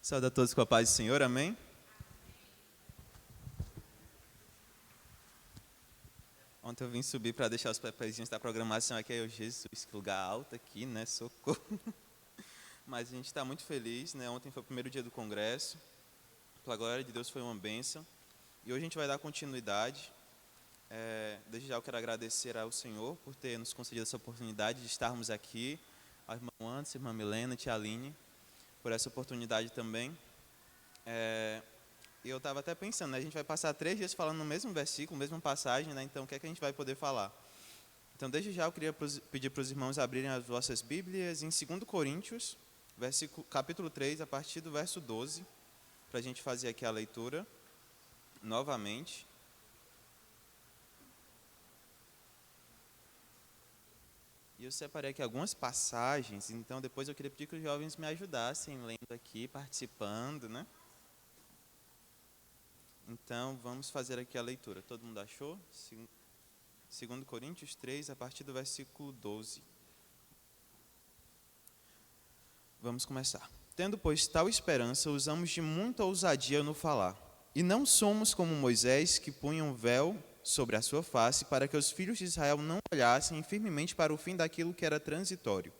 Saúde a todos com a paz do Senhor, amém? Ontem eu vim subir para deixar os papeizinhos da programação aqui, aí eu, Jesus, que lugar alto aqui, né? Socorro. Mas a gente está muito feliz, né? Ontem foi o primeiro dia do congresso, pela glória de Deus foi uma bênção. E hoje a gente vai dar continuidade. Desde já eu quero agradecer ao Senhor por ter nos concedido essa oportunidade de estarmos aqui, ao irmão Anderson, irmã Milena, tia Aline, por essa oportunidade também. E eu estava até pensando, né, a gente vai passar 3 dias falando no mesmo versículo, mesma passagem, né, então o que é que a gente vai poder falar? Então, desde já eu queria pedir para os irmãos abrirem as vossas Bíblias em 2 Coríntios, capítulo 3, a partir do verso 12, para a gente fazer aqui a leitura novamente. E eu separei aqui algumas passagens, então depois eu queria pedir que os jovens me ajudassem lendo aqui, participando, né? Então, vamos fazer aqui a leitura. Todo mundo achou? 2 Coríntios 3, a partir do versículo 12. Vamos começar. Tendo, pois, tal esperança, usamos de muita ousadia no falar. E não somos como Moisés, que punha um véu sobre a sua face, para que os filhos de Israel não olhassem firmemente para o fim daquilo que era transitório.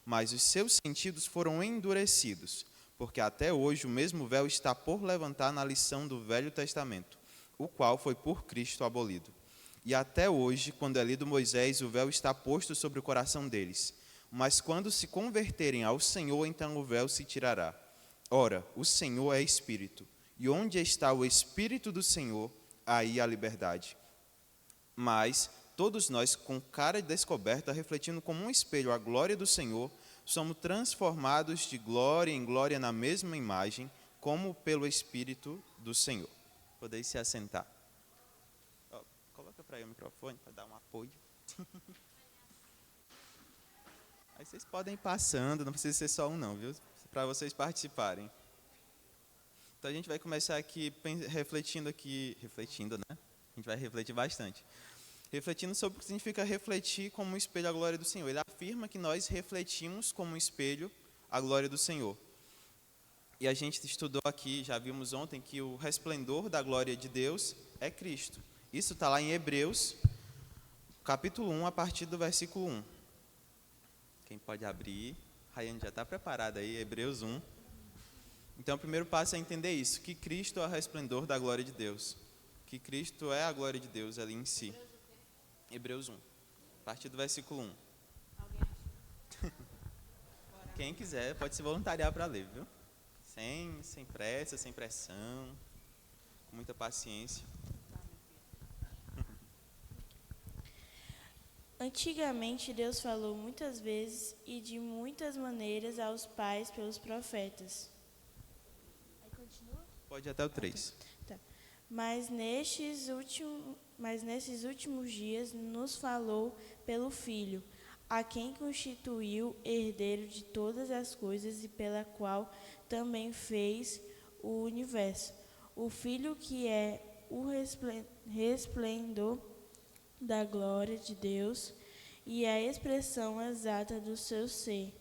Mas os seus sentidos foram endurecidos, porque até hoje o mesmo véu está por levantar na lição do Velho Testamento, o qual foi por Cristo abolido. E até hoje, quando é lido Moisés, o véu está posto sobre o coração deles. Mas quando se converterem ao Senhor, então o véu se tirará. Ora, o Senhor é Espírito, e onde está o Espírito do Senhor, aí a liberdade. Mas todos nós, com cara descoberta, refletindo como um espelho a glória do Senhor, somos transformados de glória em glória na mesma imagem, como pelo Espírito do Senhor. Podeis se assentar. Coloca para aí o microfone, para dar um apoio. Aí vocês podem ir passando, não precisa ser só um não, viu? Para vocês participarem. Então a gente vai começar aqui refletindo, né? A gente vai refletir bastante. Refletindo sobre o que significa refletir como um espelho a glória do Senhor. Ele afirma que nós refletimos como um espelho a glória do Senhor. E a gente estudou aqui, já vimos ontem, que o resplendor da glória de Deus é Cristo. Isso está lá em Hebreus, capítulo 1, a partir do versículo 1. Quem pode abrir? Rayane já está preparada aí, Hebreus 1. Então, o primeiro passo é entender isso, que Cristo é o resplendor da glória de Deus. Que Cristo é a glória de Deus ali em si. Hebreus 1, a partir do versículo 1. Quem quiser pode se voluntariar para ler, viu? Sem pressa, sem pressão, com muita paciência. Antigamente, Deus falou muitas vezes e de muitas maneiras aos pais pelos profetas. Aí continua? Pode ir até o 3. Tá. Mas nesses últimos dias nos falou pelo Filho, a quem constituiu herdeiro de todas as coisas e pela qual também fez o universo. O Filho que é o resplendor da glória de Deus e a expressão exata do seu ser,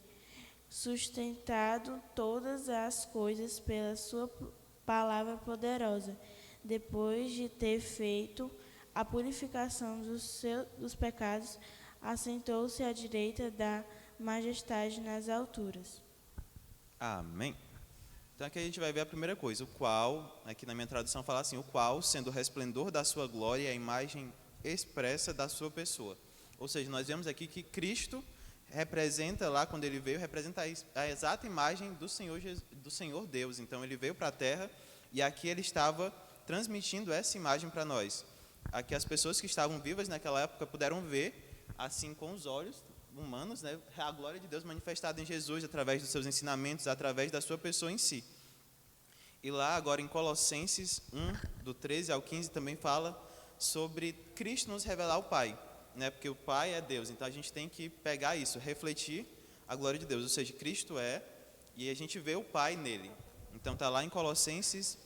sustentado todas as coisas pela sua palavra poderosa, depois de ter feito a purificação dos pecados, assentou-se à direita da majestade nas alturas. Amém. Então aqui a gente vai ver a primeira coisa, o qual, aqui na minha tradução fala assim, o qual, sendo o resplendor da sua glória, é a imagem expressa da sua pessoa. Ou seja, nós vemos aqui que Cristo representa lá, quando ele veio, representa a exata imagem do Senhor Deus. Então ele veio para a terra e aqui ele estava transmitindo essa imagem para nós. Aqui as pessoas que estavam vivas naquela época puderam ver, assim com os olhos humanos, né, a glória de Deus manifestada em Jesus, através dos seus ensinamentos, através da sua pessoa em si. E lá agora em Colossenses 1, do 13 ao 15, também fala sobre Cristo nos revelar o Pai, né? Porque o Pai é Deus, então a gente tem que pegar isso, refletir a glória de Deus, ou seja, Cristo é, e a gente vê o Pai nele. Então está lá em Colossenses,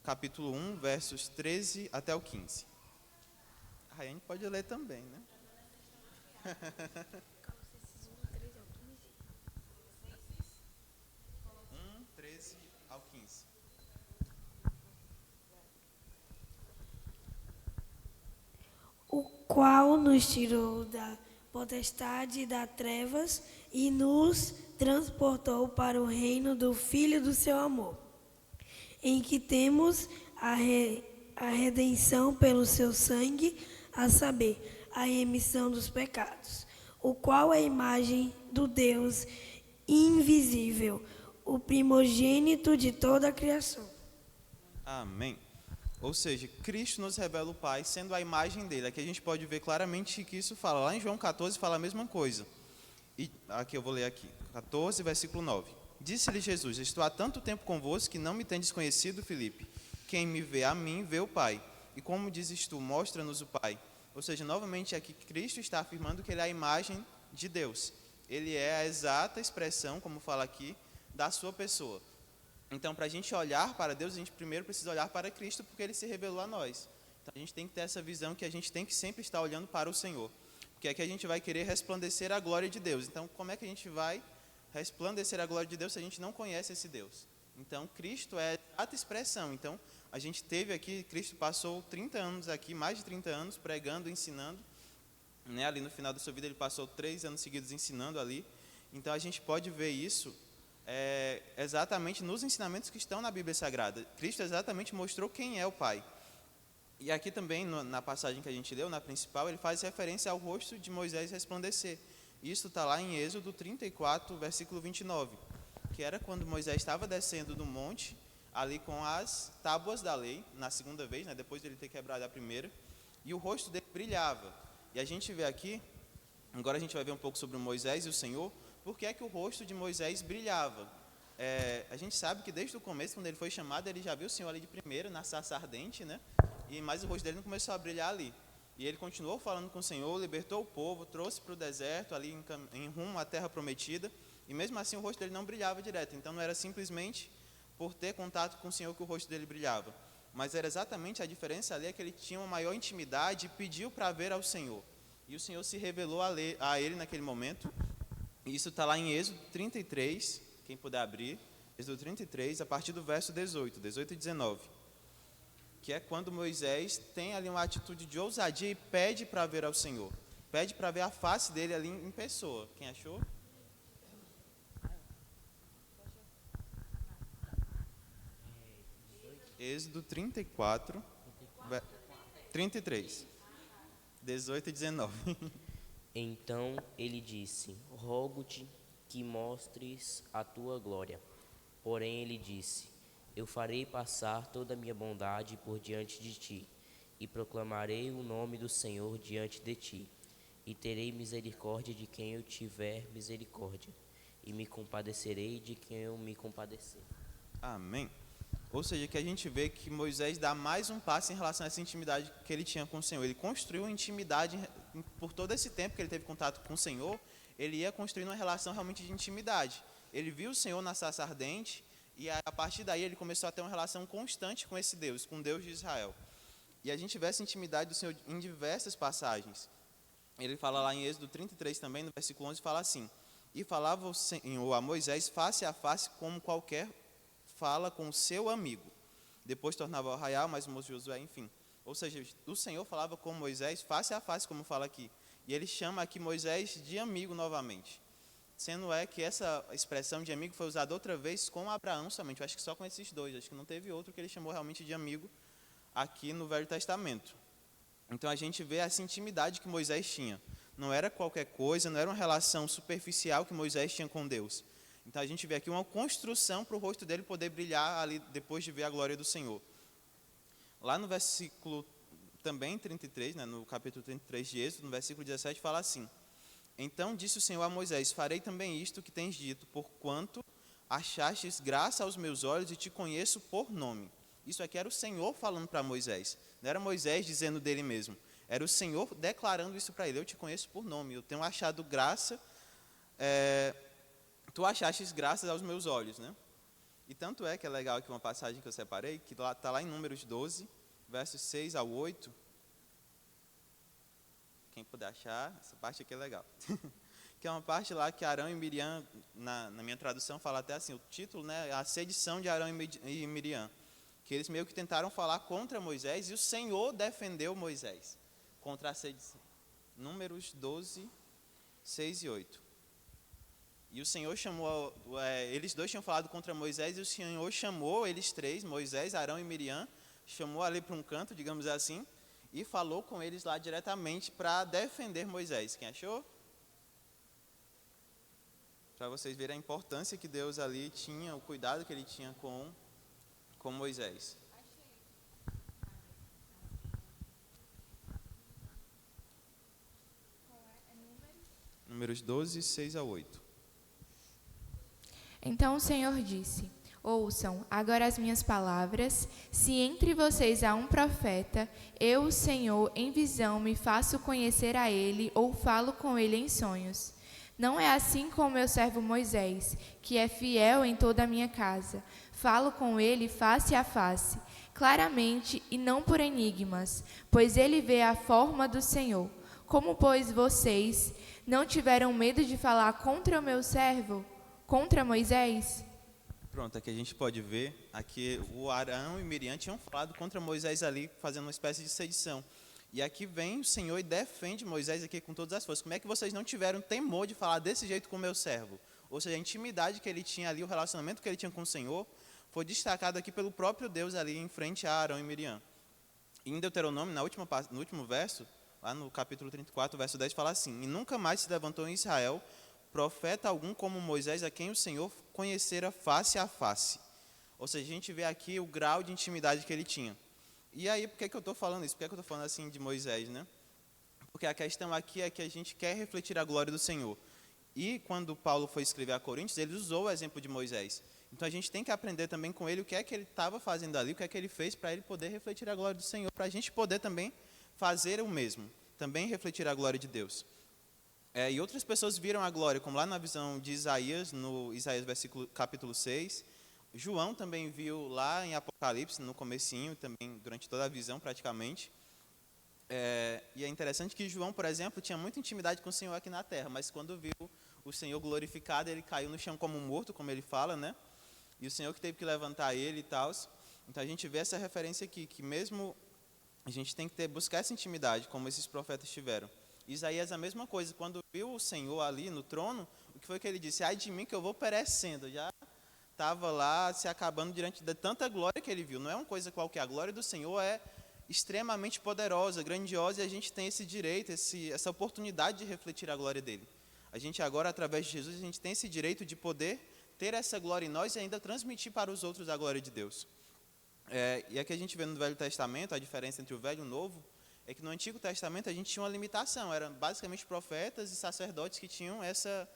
capítulo 1, versos 13 até o 15. A Rayane pode ler também, né? Colossenses 1, 13 ao 15. 1, 13 ao 15. qual nos tirou da potestade das trevas e nos transportou para o reino do Filho do seu amor, em que temos a redenção pelo seu sangue, a saber, a remissão dos pecados, o qual é a imagem do Deus invisível, o primogênito de toda a criação. Amém. Ou seja, Cristo nos revela o Pai, sendo a imagem dele. Aqui a gente pode ver claramente que isso fala. Lá em João 14 fala a mesma coisa. E aqui eu vou ler aqui, 14, versículo 9. Disse-lhe Jesus: estou há tanto tempo convosco que não me tendes conhecido, Filipe. Quem me vê a mim, vê o Pai. E como dizes tu, mostra-nos o Pai. Ou seja, novamente aqui Cristo está afirmando que ele é a imagem de Deus. Ele é a exata expressão, como fala aqui, da sua pessoa. Então, para a gente olhar para Deus, a gente primeiro precisa olhar para Cristo, porque ele se revelou a nós. Então, a gente tem que ter essa visão que a gente tem que sempre estar olhando para o Senhor. Porque é que a gente vai querer resplandecer a glória de Deus. Então, como é que a gente vai resplandecer a glória de Deus se a gente não conhece esse Deus? Então, Cristo é a exata expressão. Então, a gente teve aqui, Cristo passou 30 anos aqui, mais de 30 anos, pregando, ensinando. Né? Ali no final da sua vida, ele passou 3 anos seguidos ensinando ali. Então, a gente pode ver isso exatamente nos ensinamentos que estão na Bíblia Sagrada. Cristo exatamente mostrou quem é o Pai. E aqui também, na passagem que a gente leu, na principal, ele faz referência ao rosto de Moisés resplandecer. Isso está lá em Êxodo 34, versículo 29, que era quando Moisés estava descendo do monte, ali com as tábuas da lei, na segunda vez, né, depois de ele ter quebrado a primeira, e o rosto dele brilhava. E a gente vê aqui, agora a gente vai ver um pouco sobre o Moisés e o Senhor. Por que é que o rosto de Moisés brilhava? A gente sabe que desde o começo, quando ele foi chamado, ele já viu o Senhor ali de primeira, na sarça ardente, né? Mas o rosto dele não começou a brilhar ali. E ele continuou falando com o Senhor, libertou o povo, trouxe para o deserto, ali em rumo à terra prometida, e mesmo assim o rosto dele não brilhava direto. Então não era simplesmente por ter contato com o Senhor que o rosto dele brilhava, mas era exatamente a diferença ali, é que ele tinha uma maior intimidade e pediu para ver ao Senhor. E o Senhor se revelou a ele naquele momento. Isso está lá em Êxodo 33, quem puder abrir, Êxodo 33, a partir do verso 18 e 19, que é quando Moisés tem ali uma atitude de ousadia e pede para ver ao Senhor, pede para ver a face dele ali em pessoa. Quem achou? Êxodo 34, 33, 18 e 19. Então ele disse: rogo-te que mostres a tua glória. Porém ele disse: eu farei passar toda a minha bondade por diante de ti, e proclamarei o nome do Senhor diante de ti, e terei misericórdia de quem eu tiver misericórdia, e me compadecerei de quem eu me compadecer. Amém. Ou seja, que a gente vê que Moisés dá mais um passo em relação a essa intimidade que ele tinha com o Senhor. Ele construiu uma intimidade, por todo esse tempo que ele teve contato com o Senhor, ele ia construindo uma relação realmente de intimidade. Ele viu o Senhor na sarça ardente, e a partir daí ele começou a ter uma relação constante com esse Deus, com o Deus de Israel. E a gente vê essa intimidade do Senhor em diversas passagens. Ele fala lá em Êxodo 33 também, no versículo 11, fala assim: e falava o Senhor a Moisés face a face, como qualquer fala com o seu amigo. Depois tornava ao arraial, mas o moço Josué, enfim. Ou seja, o Senhor falava com Moisés face a face, como fala aqui. E ele chama aqui Moisés de amigo novamente. Sendo que essa expressão de amigo foi usada outra vez com Abraão somente. Eu acho que só com esses dois. Acho que não teve outro que ele chamou realmente de amigo aqui no Velho Testamento. Então a gente vê essa intimidade que Moisés tinha. Não era qualquer coisa, não era uma relação superficial que Moisés tinha com Deus. Então a gente vê aqui uma construção para o rosto dele poder brilhar ali depois de ver a glória do Senhor. Lá no versículo também 33, né, no capítulo 33 de Êxodo, no versículo 17, fala assim: então disse o Senhor a Moisés: farei também isto que tens dito, porquanto achastes graça aos meus olhos e te conheço por nome. Isso aqui era o Senhor falando para Moisés. Não era Moisés dizendo dele mesmo. Era o Senhor declarando isso para ele: eu te conheço por nome, eu tenho achado graça, tu achastes graças aos meus olhos, né? E tanto é que é legal aqui uma passagem que eu separei, que está lá em Números 12, versos 6 ao 8. Quem puder achar, essa parte aqui é legal. Que é uma parte lá que Arão e Miriam, na minha tradução, fala até assim, o título, né, a sedição de Arão e Miriam. Que eles meio que tentaram falar contra Moisés e o Senhor defendeu Moisés contra a sedição. Números 12, 6 e 8. E o Senhor chamou, eles dois tinham falado contra Moisés, e o Senhor chamou eles três, Moisés, Arão e Miriam, chamou ali para um canto, digamos assim, e falou com eles lá diretamente para defender Moisés. Quem achou? Para vocês verem a importância que Deus ali tinha, o cuidado que ele tinha com Moisés. Números 12, 6 a 8. Então o Senhor disse: ouçam agora as minhas palavras. Se entre vocês há um profeta, eu, o Senhor, em visão me faço conhecer a ele ou falo com ele em sonhos. Não é assim com o meu servo Moisés, que é fiel em toda a minha casa. Falo com ele face a face, claramente e não por enigmas, pois ele vê a forma do Senhor. Como, pois, vocês não tiveram medo de falar contra o meu servo, contra Moisés? Pronto, aqui a gente pode ver, aqui o Arão e Miriam tinham falado contra Moisés ali, fazendo uma espécie de sedição. E aqui vem o Senhor e defende Moisés aqui com todas as forças. Como é que vocês não tiveram temor de falar desse jeito com o meu servo? Ou seja, a intimidade que ele tinha ali, o relacionamento que ele tinha com o Senhor, foi destacado aqui pelo próprio Deus ali em frente a Arão e Miriam. E em Deuteronômio, no último verso, lá no capítulo 34, verso 10, fala assim: e nunca mais se levantou em Israel profeta algum como Moisés, a quem o Senhor conhecera face a face. Ou seja, a gente vê aqui o grau de intimidade que ele tinha. E aí, por que eu estou falando isso? Por que eu estou falando assim de Moisés, né? Porque a questão aqui é que a gente quer refletir a glória do Senhor. E quando Paulo foi escrever a Coríntios, ele usou o exemplo de Moisés. Então a gente tem que aprender também com ele o que é que ele estava fazendo ali, o que é que ele fez para ele poder refletir a glória do Senhor, para a gente poder também fazer o mesmo, também refletir a glória de Deus. E outras pessoas viram a glória, como lá na visão de Isaías, no Isaías capítulo 6. João também viu lá em Apocalipse, no comecinho, também durante toda a visão praticamente. E é interessante que João, por exemplo, tinha muita intimidade com o Senhor aqui na terra, mas quando viu o Senhor glorificado, ele caiu no chão como morto, como ele fala, né? E o Senhor que teve que levantar ele e tal. Então a gente vê essa referência aqui, que mesmo a gente tem que buscar essa intimidade, como esses profetas tiveram. Isaías a mesma coisa, quando viu o Senhor ali no trono, o que foi que ele disse? Ai de mim que eu vou perecendo. Já estava lá se acabando diante de tanta glória que ele viu. Não é uma coisa qualquer, a glória do Senhor é extremamente poderosa, grandiosa, e a gente tem esse direito, essa oportunidade de refletir a glória dele. A gente agora, através de Jesus, a gente tem esse direito de poder ter essa glória em nós e ainda transmitir para os outros a glória de Deus. E aqui a gente vê no Velho Testamento, a diferença entre o Velho e o Novo, é que no Antigo Testamento a gente tinha uma limitação, eram basicamente profetas e sacerdotes que tinham essa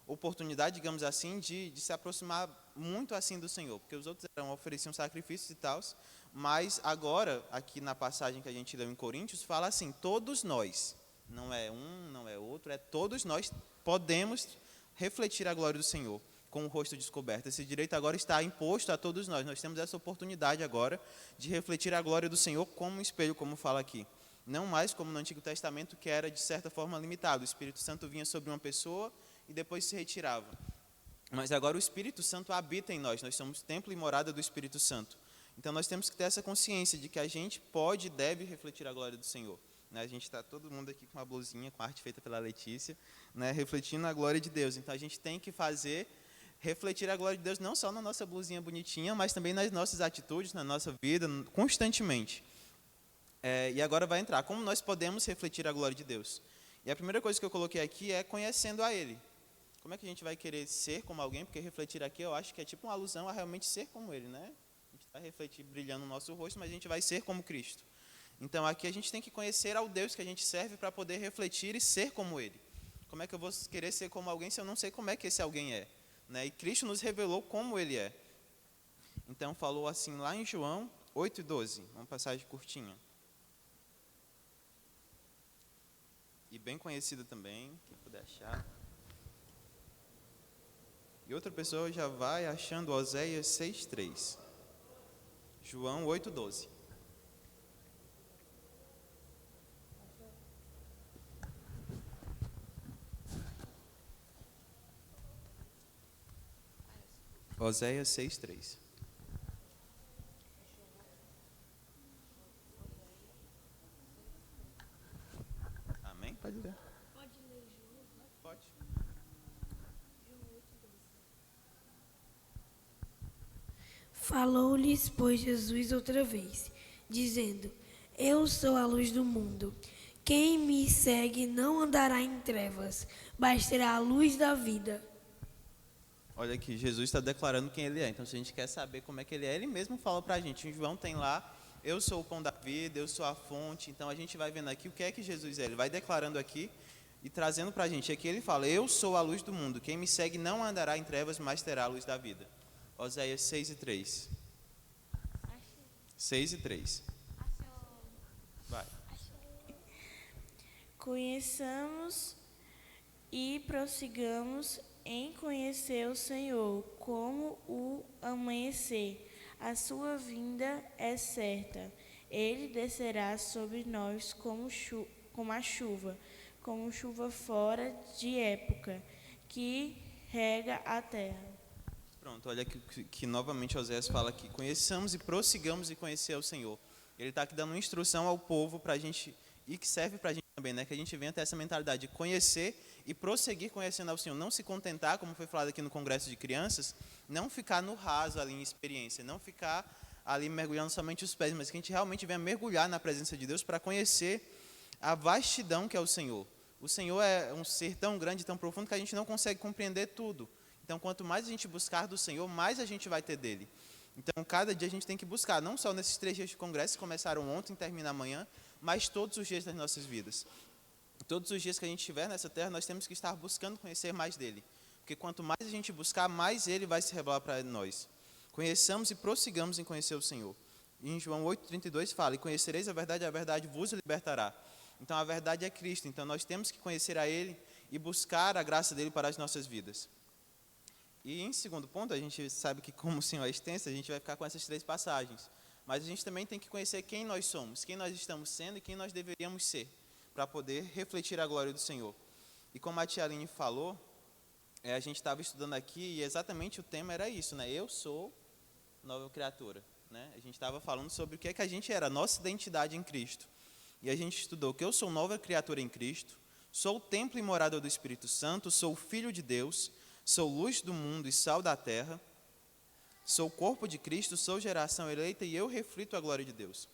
oportunidade, digamos assim, de se aproximar muito assim do Senhor, porque os outros ofereciam sacrifícios e tal, mas agora, aqui na passagem que a gente leu em Coríntios, fala assim: todos nós, não é um, não é outro, é todos nós podemos refletir a glória do Senhor com o rosto descoberto. Esse direito agora está imposto a todos nós. Nós temos essa oportunidade agora de refletir a glória do Senhor como um espelho, como fala aqui. Não mais como no Antigo Testamento, que era de certa forma limitado. O Espírito Santo vinha sobre uma pessoa e depois se retirava. Mas agora o Espírito Santo habita em nós. Nós somos templo e morada do Espírito Santo. Então nós temos que ter essa consciência de que a gente pode e deve refletir a glória do Senhor. A gente está todo mundo aqui com uma blusinha, com a arte feita pela Letícia, refletindo a glória de Deus. Então a gente tem que refletir a glória de Deus não só na nossa blusinha bonitinha, mas também nas nossas atitudes, na nossa vida, constantemente. E agora vai entrar, como nós podemos refletir a glória de Deus? E a primeira coisa que eu coloquei aqui é conhecendo a Ele. Como é que a gente vai querer ser como alguém? Porque refletir aqui eu acho que é tipo uma alusão a realmente ser como Ele, né? A gente vai refletir brilhando no nosso rosto, mas a gente vai ser como Cristo. Então aqui a gente tem que conhecer ao Deus que a gente serve para poder refletir e ser como Ele. Como é que eu vou querer ser como alguém se eu não sei como é que esse alguém é? E Cristo nos revelou como Ele é. Então falou assim lá em João 8:12, uma passagem curtinha. E bem conhecida também, quem puder achar. E outra pessoa já vai achando Oséias 6:3. João 8:12. Oséias 6:3. Amém? Pode ler. Falou-lhes, pois, Jesus outra vez, dizendo: Eu sou a luz do mundo. Quem me segue não andará em trevas, mas terá a luz da vida. Olha aqui, Jesus está declarando quem ele é. Então, se a gente quer saber como é que ele é, ele mesmo fala para a gente. Em João tem lá, eu sou o pão da vida, eu sou a fonte. Então, a gente vai vendo aqui o que é que Jesus é. Ele vai declarando aqui e trazendo para a gente. Aqui ele fala, eu sou a luz do mundo. Quem me segue não andará em trevas, mas terá a luz da vida. Oséias 6:3. 6:3. Vai. Conheçamos e prossigamos em conhecer o Senhor como o amanhecer. A sua vinda é certa. Ele descerá sobre nós como a chuva, como chuva fora de época, que rega a terra. Pronto, olha que novamente Oséias fala aqui. Conheçamos e prossigamos em conhecer o Senhor. Ele está aqui dando uma instrução ao povo para a gente, e que serve para a gente também, né? Que a gente venha ter essa mentalidade de conhecer e prosseguir conhecendo ao Senhor. Não se contentar, como foi falado aqui no Congresso de Crianças, não ficar no raso ali em experiência, não ficar ali mergulhando somente os pés, mas que a gente realmente venha mergulhar na presença de Deus para conhecer a vastidão que é o Senhor. O Senhor é um ser tão grande, tão profundo, que a gente não consegue compreender tudo. Então, quanto mais a gente buscar do Senhor, mais a gente vai ter dele. Então, cada dia a gente tem que buscar, não só nesses 3 dias de congresso, que começaram ontem e terminam amanhã, mas todos os dias das nossas vidas. Todos os dias que a gente estiver nessa terra, nós temos que estar buscando conhecer mais dele. Porque quanto mais a gente buscar, mais ele vai se revelar para nós. Conheçamos e prossigamos em conhecer o Senhor. E em João 8,32 fala, e conhecereis a verdade vos libertará. Então, a verdade é Cristo. Então, nós temos que conhecer a ele e buscar a graça dele para as nossas vidas. E em segundo ponto, a gente sabe que como o Senhor é extenso, a gente vai ficar com essas 3 passagens. Mas a gente também tem que conhecer quem nós somos, quem nós estamos sendo e quem nós deveríamos ser, para poder refletir a glória do Senhor. E como a tia Aline falou, a gente estava estudando aqui e exatamente o tema era isso, né? Eu sou nova criatura. Né? A gente estava falando sobre o que é que a gente era, a nossa identidade em Cristo. E a gente estudou que eu sou nova criatura em Cristo, sou o templo e morada do Espírito Santo, sou filho de Deus, sou luz do mundo e sal da terra, sou corpo de Cristo, sou geração eleita e eu reflito a glória de Deus. Isso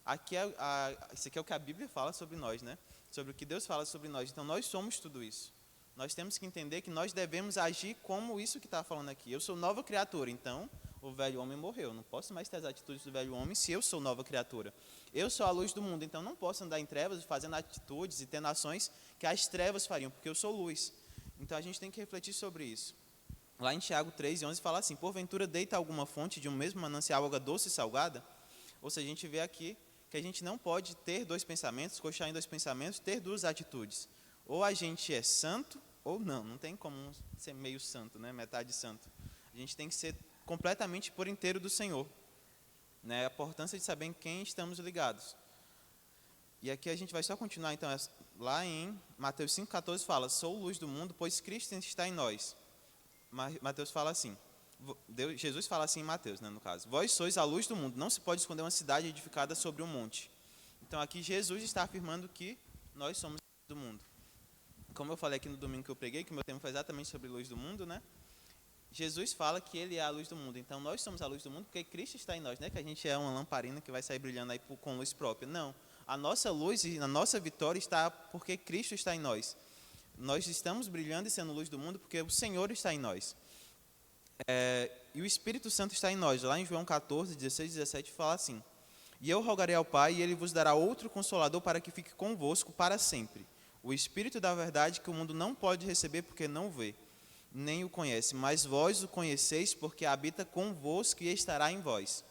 aqui é o que a Bíblia fala sobre nós, né? Sobre o que Deus fala sobre nós. Então, nós somos tudo isso. Nós temos que entender que nós devemos agir como isso que está falando aqui. Eu sou nova criatura, então o velho homem morreu. Não posso mais ter as atitudes do velho homem se eu sou nova criatura. Eu sou a luz do mundo, então não posso andar em trevas fazendo atitudes e tendo ações que as trevas fariam, porque eu sou luz. Então, a gente tem que refletir sobre isso. Lá em Tiago 3:11 fala assim, porventura deita alguma fonte de um mesmo manancial água doce e salgada? Ou seja, a gente vê aqui que a gente não pode ter 2 pensamentos, coxar em 2 pensamentos, ter 2 atitudes. Ou a gente é santo, ou não tem como ser meio santo, né? Metade santo. A gente tem que ser completamente por inteiro do Senhor. Né? A importância de saber em quem estamos ligados. E aqui a gente vai só continuar, então, lá em Mateus 5,14 fala, sou luz do mundo, pois Cristo está em nós. Mateus fala assim, Jesus fala assim em Mateus, né, no caso, vós sois a luz do mundo, não se pode esconder uma cidade edificada sobre um monte. Então aqui Jesus está afirmando que nós somos a luz do mundo. Como eu falei aqui no domingo que eu preguei, que o meu tema foi exatamente sobre luz do mundo, né? Jesus fala que ele é a luz do mundo. Então nós somos a luz do mundo porque Cristo está em nós, né? Que a gente é uma lamparina que vai sair brilhando aí com luz própria. Não. A nossa luz e a nossa vitória está porque Cristo está em nós. Nós estamos brilhando e sendo luz do mundo porque o Senhor está em nós. E o Espírito Santo está em nós. Lá em João 14, 16 e 17 fala assim, e eu rogarei ao Pai e ele vos dará outro Consolador para que fique convosco para sempre. O Espírito da verdade que o mundo não pode receber porque não vê, nem o conhece, mas vós o conheceis porque habita convosco e estará em vós.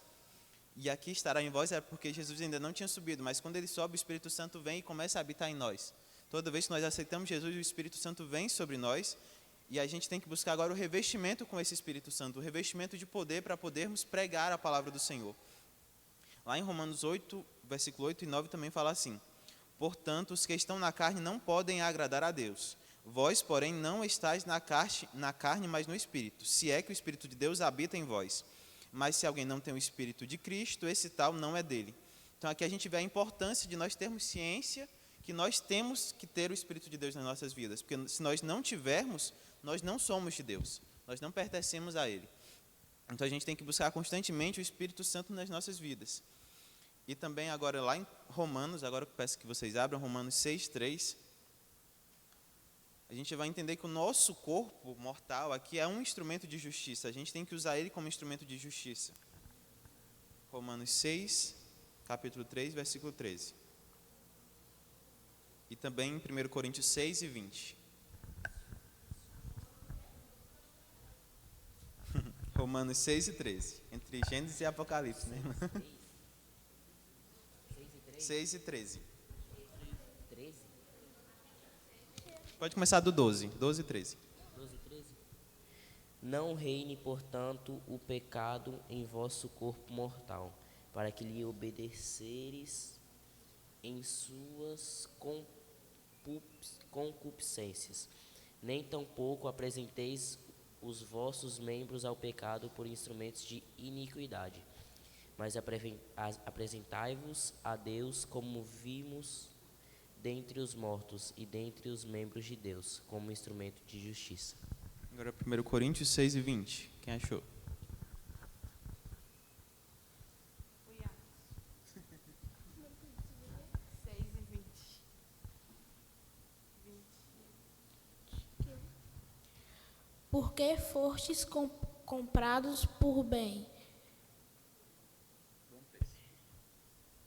E aqui estará em vós é porque Jesus ainda não tinha subido, mas quando ele sobe, o Espírito Santo vem e começa a habitar em nós. Toda vez que nós aceitamos Jesus, o Espírito Santo vem sobre nós e a gente tem que buscar agora o revestimento com esse Espírito Santo, o revestimento de poder para podermos pregar a palavra do Senhor. Lá em Romanos 8, versículo 8 e 9 também fala assim, portanto, os que estão na carne não podem agradar a Deus. Vós, porém, não estáis na carne, mas no Espírito, se é que o Espírito de Deus habita em vós. Mas se alguém não tem o Espírito de Cristo, esse tal não é dele. Então aqui a gente vê a importância de nós termos ciência que nós temos que ter o Espírito de Deus nas nossas vidas. Porque se nós não tivermos, nós não somos de Deus. Nós não pertencemos a Ele. Então a gente tem que buscar constantemente o Espírito Santo nas nossas vidas. E também agora lá em Romanos, agora eu peço que vocês abram Romanos 6:3, a gente vai entender que o nosso corpo mortal aqui é um instrumento de justiça. A gente tem que usar ele como instrumento de justiça. Romanos 6, capítulo 3, versículo 13. E também em 1 Coríntios 6:20. Romanos 6:13. Entre Gênesis e Apocalipse, né? 6:13. 13? Pode começar do 12. 12:13. 12, 13? Não reine, portanto, o pecado em vosso corpo mortal, para que lhe obedeceres em suas concupiscências. Nem tampouco apresenteis os vossos membros ao pecado por instrumentos de iniquidade, mas apresentai-vos a Deus como vimos dentre os mortos e dentre os membros de Deus, como instrumento de justiça. Agora 1 Coríntios 6:20. Quem achou? Porque fostes comprados por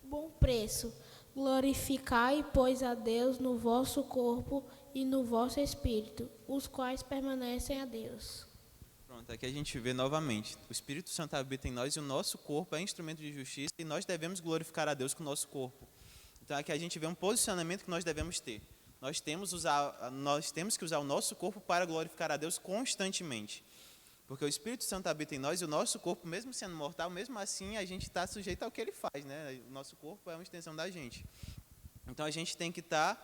bom preço. Glorificai, pois, a Deus no vosso corpo e no vosso espírito, os quais permanecem a Deus. Pronto, aqui a gente vê novamente. O Espírito Santo habita em nós e o nosso corpo é instrumento de justiça e nós devemos glorificar a Deus com o nosso corpo. Então aqui a gente vê um posicionamento que nós devemos ter. Nós temos que usar o nosso corpo para glorificar a Deus constantemente. Porque o Espírito Santo habita em nós e o nosso corpo, mesmo sendo mortal, mesmo assim a gente está sujeito ao que ele faz, né? O nosso corpo é uma extensão da gente. Então a gente tem que estar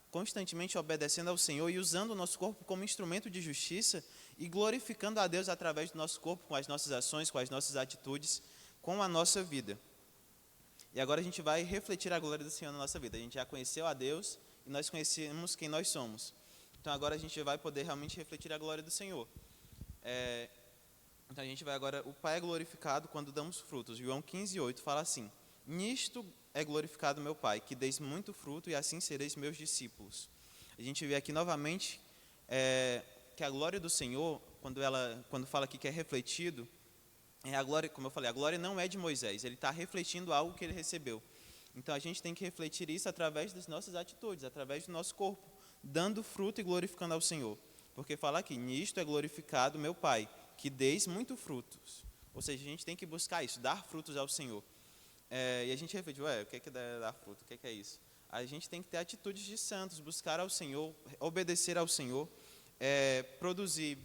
constantemente obedecendo ao Senhor e usando o nosso corpo como instrumento de justiça e glorificando a Deus através do nosso corpo, com as nossas ações, com as nossas atitudes, com a nossa vida. E agora a gente vai refletir a glória do Senhor na nossa vida. A gente já conheceu a Deus e nós conhecemos quem nós somos. Então agora a gente vai poder realmente refletir a glória do Senhor. Então a gente vai agora, o Pai é glorificado quando damos frutos. João 15:8 fala assim: nisto é glorificado meu Pai, que deis muito fruto e assim sereis meus discípulos. A gente vê aqui novamente que a glória do Senhor, quando fala aqui que é refletido, a glória, como eu falei, a glória não é de Moisés, ele está refletindo algo que ele recebeu. Então a gente tem que refletir isso através das nossas atitudes, através do nosso corpo, dando fruto e glorificando ao Senhor. Porque fala aqui, nisto é glorificado meu Pai, que deis muito frutos. Ou seja, a gente tem que buscar isso, dar frutos ao Senhor. E a gente reflete, o que é dar fruto? O que é isso? A gente tem que ter atitudes de santos, buscar ao Senhor, obedecer ao Senhor, produzir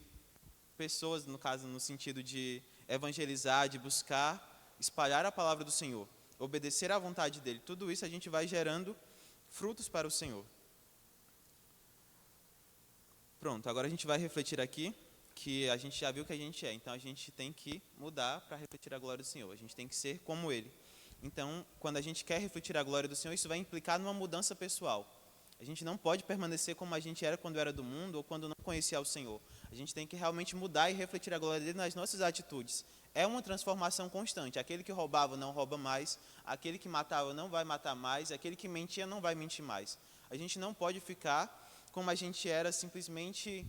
pessoas, no caso, no sentido de evangelizar, de buscar, espalhar a palavra do Senhor, obedecer à vontade dEle. Tudo isso a gente vai gerando frutos para o Senhor. Pronto, agora a gente vai refletir aqui que a gente já viu que a gente é. Então a gente tem que mudar para refletir a glória do Senhor. A gente tem que ser como Ele. Então, quando a gente quer refletir a glória do Senhor, isso vai implicar numa mudança pessoal. A gente não pode permanecer como a gente era quando era do mundo ou quando não conhecia o Senhor. A gente tem que realmente mudar e refletir a glória dele nas nossas atitudes. É uma transformação constante. Aquele que roubava não rouba mais, aquele que matava não vai matar mais, aquele que mentia não vai mentir mais. A gente não pode ficar como a gente era, simplesmente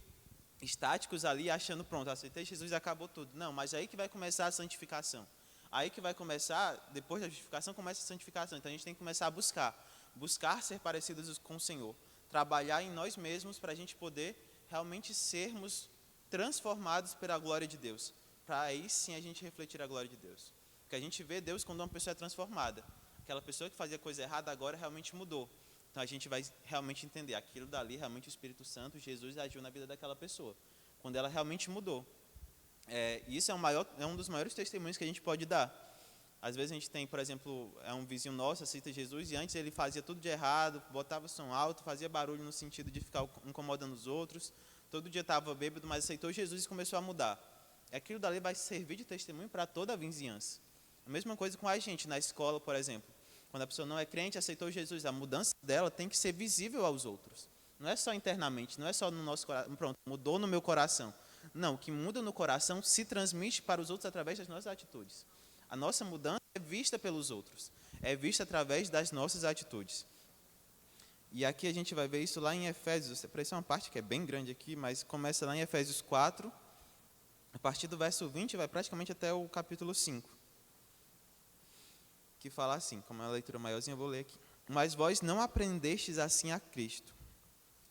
estáticos ali, achando, pronto, aceitei Jesus e acabou tudo. Não, mas aí que vai começar a santificação. Aí que vai começar, depois da justificação, começa a santificação. Então a gente tem que começar a buscar ser parecidos com o Senhor, trabalhar em nós mesmos para a gente poder realmente sermos transformados pela glória de Deus, para aí sim a gente refletir a glória de Deus. Porque a gente vê Deus quando uma pessoa é transformada. Aquela pessoa que fazia coisa errada agora realmente mudou. Então a gente vai realmente entender aquilo dali, realmente o Espírito Santo, Jesus agiu na vida daquela pessoa, quando ela realmente mudou. Isso é um dos maiores testemunhos que a gente pode dar. Às vezes a gente tem, por exemplo, um vizinho nosso, aceita Jesus, e antes ele fazia tudo de errado, botava som alto, fazia barulho no sentido de ficar incomodando os outros, todo dia estava bêbado, mas aceitou Jesus e começou a mudar. Aquilo dali vai servir de testemunho para toda a vizinhança. A mesma coisa com a gente, na escola, por exemplo. Quando a pessoa não é crente, aceitou Jesus, a mudança dela tem que ser visível aos outros. Não é só internamente, não é só no nosso coração, pronto, mudou no meu coração. Não, o que muda no coração se transmite para os outros através das nossas atitudes. A nossa mudança é vista pelos outros, é vista através das nossas atitudes. E aqui a gente vai ver isso lá em Efésios. Essa é uma parte que é bem grande aqui, mas começa lá em Efésios 4, a partir do verso 20, vai praticamente até o capítulo 5. Que fala assim, como é uma leitura maiorzinha, eu vou ler aqui. Mas vós não aprendestes assim a Cristo,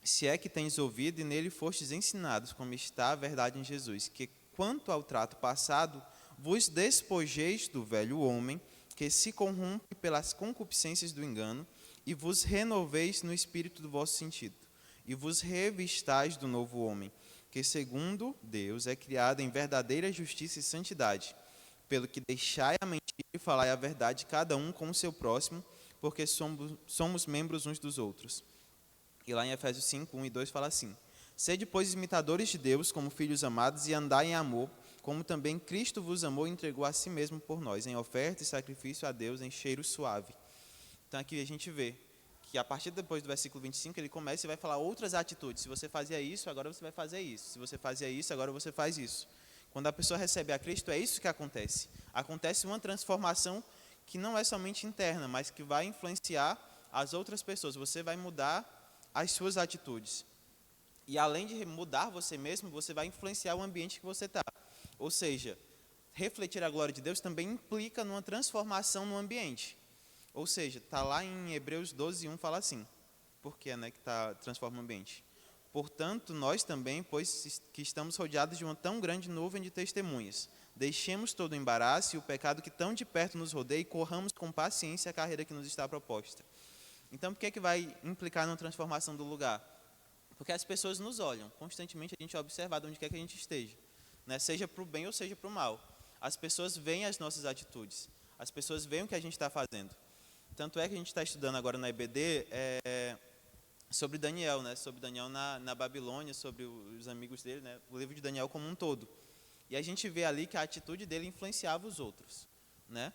se é que tens ouvido e nele fostes ensinados, como está a verdade em Jesus, que quanto ao trato passado, vos despojeis do velho homem, que se corrompe pelas concupiscências do engano, e vos renoveis no espírito do vosso sentido, e vos revistais do novo homem, que segundo Deus é criado em verdadeira justiça e santidade, pelo que deixai a mentira e falai a verdade, cada um com o seu próximo, porque somos membros uns dos outros. E lá em Efésios 5, 1 e 2 fala assim: sede, pois, imitadores de Deus, como filhos amados, e andai em amor, como também Cristo vos amou e entregou a si mesmo por nós, em oferta e sacrifício a Deus, em cheiro suave. Então aqui a gente vê que a partir depois do versículo 25, ele começa e vai falar outras atitudes. Se você fazia isso, agora você vai fazer isso. Se você fazia isso, agora você faz isso. Quando a pessoa recebe a Cristo, é isso que acontece. Acontece uma transformação que não é somente interna, mas que vai influenciar as outras pessoas. Você vai mudar as suas atitudes. E além de mudar você mesmo, você vai influenciar o ambiente que você está. Ou seja, refletir a glória de Deus também implica numa transformação no ambiente. Ou seja, está lá em Hebreus 12, 1, fala assim. Por que, né, que transforma o ambiente? Portanto, nós também, pois que estamos rodeados de uma tão grande nuvem de testemunhas, deixemos todo o embaraço e o pecado que tão de perto nos rodeia e corramos com paciência a carreira que nos está proposta. Então, por que vai implicar na transformação do lugar? Porque as pessoas nos olham, constantemente a gente é observado onde quer que a gente esteja, né? Seja para o bem ou seja para o mal. As pessoas veem as nossas atitudes, as pessoas veem o que a gente está fazendo. Tanto é que a gente está estudando agora na EBD sobre Daniel, né? Sobre Daniel na Babilônia, sobre os amigos dele, né? O livro de Daniel como um todo. E a gente vê ali que a atitude dele influenciava os outros, né?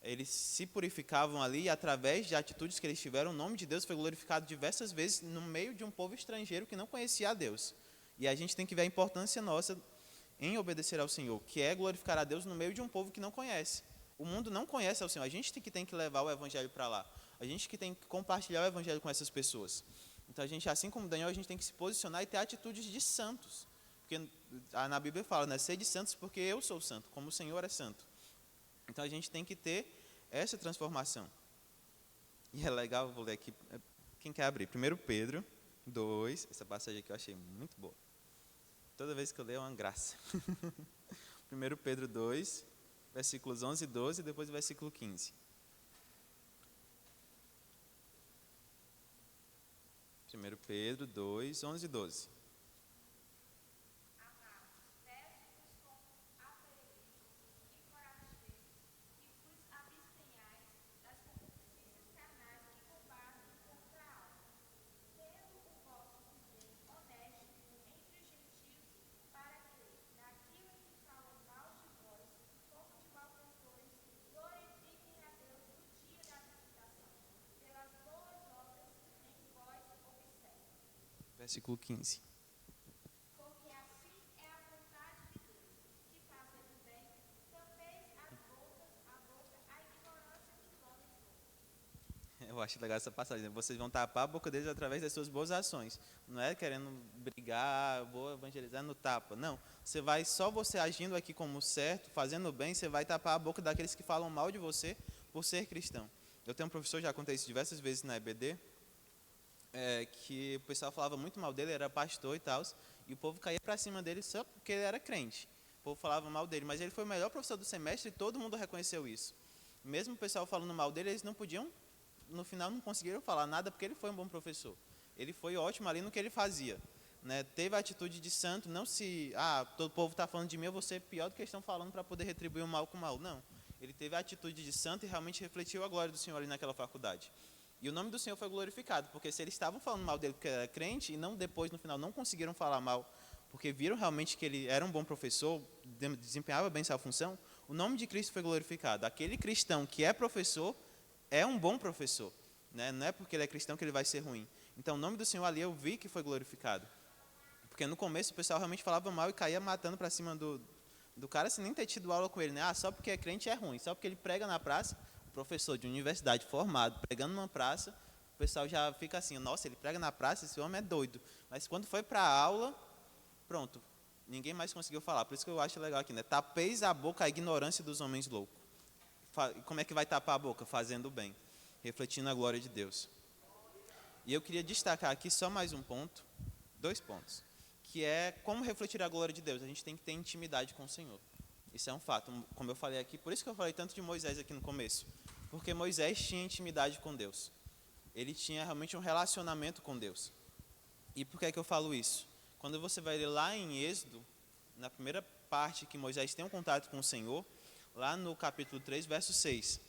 Eles se purificavam ali e através de atitudes que eles tiveram, o nome de Deus foi glorificado diversas vezes no meio de um povo estrangeiro que não conhecia a Deus. E a gente tem que ver a importância nossa em obedecer ao Senhor, que é glorificar a Deus no meio de um povo que não conhece. O mundo não conhece ao Senhor, a gente que tem que levar o Evangelho para lá. A gente que tem que compartilhar o Evangelho com essas pessoas. Então, a gente, assim como Daniel, a gente tem que se posicionar e ter atitudes de santos. Porque na Bíblia fala, né, sede santos porque eu sou santo, como o Senhor é santo. Então, a gente tem que ter essa transformação. E é legal, vou ler aqui, quem quer abrir? 1 Pedro 2, essa passagem aqui eu achei muito boa. Toda vez que eu leio é uma graça. 1 Pedro 2, versículos 11 e 12, e depois o versículo 15. 1 Pedro 2, 11 e 12. Versículo 15. Porque assim é a vontade de Deus, que fazendo bem, tampeis a boca à ignorância dos homens. Eu acho legal essa passagem. Vocês vão tapar a boca deles através das suas boas ações. Não é querendo brigar, vou evangelizar no tapa. Não. Só você agindo aqui como certo, fazendo bem, você vai tapar a boca daqueles que falam mal de você por ser cristão. Eu tenho um professor, já contei isso diversas vezes na EBD, que o pessoal falava muito mal dele, era pastor e tal, e o povo caía para cima dele só porque ele era crente. O povo falava mal dele, mas ele foi o melhor professor do semestre e todo mundo reconheceu isso. Mesmo o pessoal falando mal dele, eles não podiam, no final não conseguiram falar nada porque ele foi um bom professor. Ele foi ótimo ali no que ele fazia, né? Teve a atitude de santo, não todo o povo está falando de mim, eu vou ser pior do que eles estão falando para poder retribuir o mal com o mal. Não, ele teve a atitude de santo e realmente refletiu a glória do Senhor ali naquela faculdade. E o nome do Senhor foi glorificado, porque se eles estavam falando mal dele porque era crente, e não depois, no final, não conseguiram falar mal, porque viram realmente que ele era um bom professor, desempenhava bem sua função, o nome de Cristo foi glorificado. Aquele cristão que é professor, é um bom professor, né? Não é porque ele é cristão que ele vai ser ruim. Então, o nome do Senhor ali eu vi que foi glorificado. Porque no começo o pessoal realmente falava mal e caía matando para cima do cara sem nem ter tido aula com ele, né? Ah, só porque é crente é ruim, só porque ele prega na praça, professor de universidade formado, pregando numa praça, o pessoal já fica assim, nossa, ele prega na praça, esse homem é doido. Mas quando foi para a aula, pronto, ninguém mais conseguiu falar. Por isso que eu acho legal aqui, né? Tapeis a boca a ignorância dos homens loucos. Como é que vai tapar a boca? Fazendo o bem, refletindo a glória de Deus. E eu queria destacar aqui só mais um ponto, 2 pontos, que é como refletir a glória de Deus. A gente tem que ter intimidade com o Senhor. Isso é um fato, como eu falei aqui, por isso que eu falei tanto de Moisés aqui no começo, porque Moisés tinha intimidade com Deus. Ele tinha realmente um relacionamento com Deus. E por que é que eu falo isso? Quando você vai ler lá em Êxodo, na primeira parte que Moisés tem um contato com o Senhor, lá no capítulo 3, verso 6,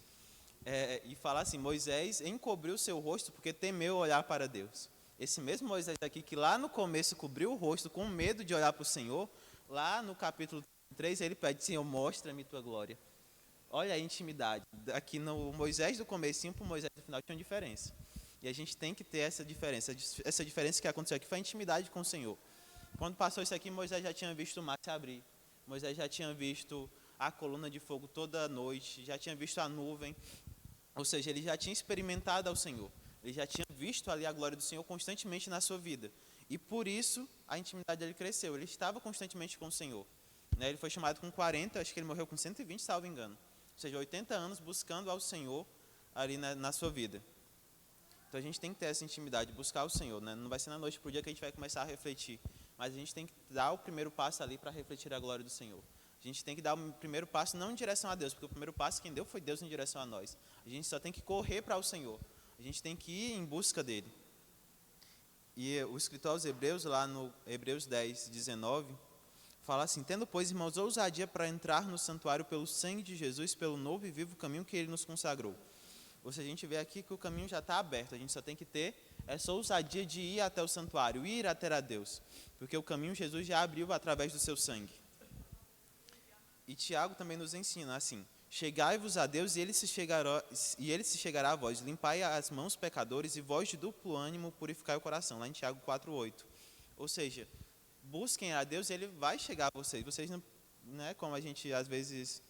e fala assim, Moisés encobriu seu rosto porque temeu olhar para Deus. Esse mesmo Moisés aqui, que lá no começo cobriu o rosto com medo de olhar para o Senhor, lá no capítulo 3 ele pede, Senhor, mostra-me tua glória. Olha a intimidade. Aqui no Moisés do comecinho para o Moisés do final tinha uma diferença. E a gente tem que ter essa diferença. Essa diferença que aconteceu aqui foi a intimidade com o Senhor. Quando passou isso aqui, Moisés já tinha visto o mar se abrir. Moisés já tinha visto a coluna de fogo toda noite, já tinha visto a nuvem. Ou seja, ele já tinha experimentado ao Senhor. Ele já tinha visto ali a glória do Senhor constantemente na sua vida. E por isso a intimidade dele cresceu. Ele estava constantemente com o Senhor. Ele foi chamado com 40, acho que ele morreu com 120, salvo engano. Ou seja, 80 anos buscando ao Senhor ali na sua vida. Então a gente tem que ter essa intimidade, buscar o Senhor. Não vai ser na noite para o dia que a gente vai começar a refletir. Mas a gente tem que dar o primeiro passo ali para refletir a glória do Senhor. A gente tem que dar o primeiro passo não em direção a Deus, porque o primeiro passo quem deu foi Deus em direção a nós. A gente só tem que correr para o Senhor. A gente tem que ir em busca dele. E o escritor aos Hebreus, lá no Hebreus 10, 19, fala assim, tendo, pois, irmãos, ousadia para entrar no santuário pelo sangue de Jesus, pelo novo e vivo caminho que ele nos consagrou. Ou seja, a gente vê aqui que o caminho já está aberto, a gente só tem que ter essa ousadia de ir até o santuário, ir até a Deus, porque o caminho Jesus já abriu através do seu sangue. E Tiago também nos ensina assim, chegai-vos a Deus e ele se chegará a vós, limpai as mãos pecadores e vós de duplo ânimo purificai o coração, lá em Tiago 4:8. Ou seja, busquem a Deus e ele vai chegar a vocês. Vocês não, né, como a gente às vezes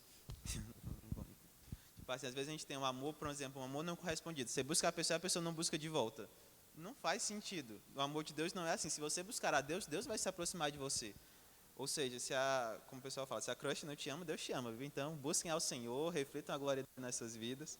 tipo assim, às vezes a gente tem um amor, por exemplo, um amor não correspondido. Você busca a pessoa não busca de volta. Não faz sentido. O amor de Deus não é assim. Se você buscar a Deus, Deus vai se aproximar de você. Ou seja, como o pessoal fala, se a crush não te ama, Deus te ama. Viu? Então, busquem ao Senhor, reflitam a glória dele nas suas vidas.